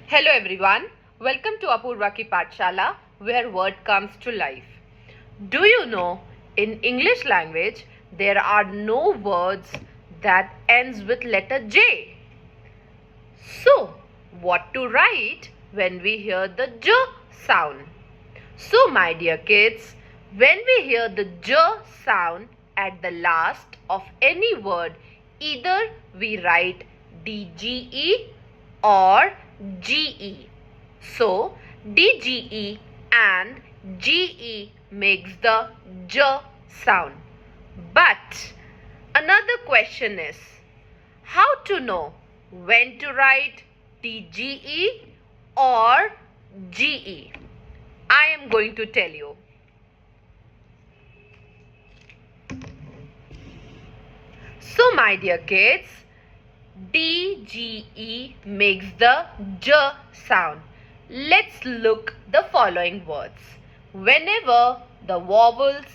Hello everyone, welcome to Apurva Ki Pathshala, where word comes to life. Do you know, in English language, there are no words that ends with letter J. So, what to write when we hear the J sound? So, my dear kids, when we hear the J sound at the last of any word, either we write DGE or GE. So, DGE and GE makes the J sound. But another question is, how to know when to write DGE or GE? I am going to tell you. So, my dear kids, DGE makes the J sound. Let's look the following words. Whenever the vowels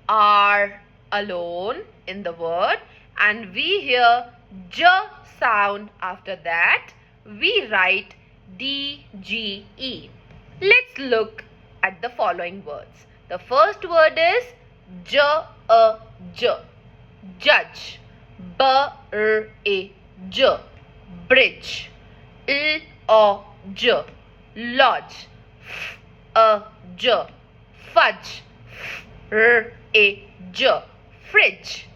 are alone in the word and we hear J sound after that, we write DGE. Let's look at the following words. The first word is J, judge. J, bridge. J, lodge. J, fudge. J, fridge.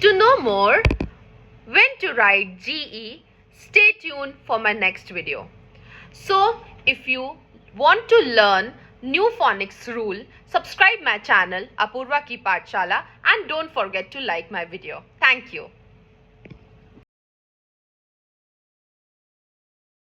To know more when to write GE, stay tuned for my next video. So, if you want to learn new phonics rule, subscribe my channel Apurva Ki Pathshala and don't forget to like my video. Thank you.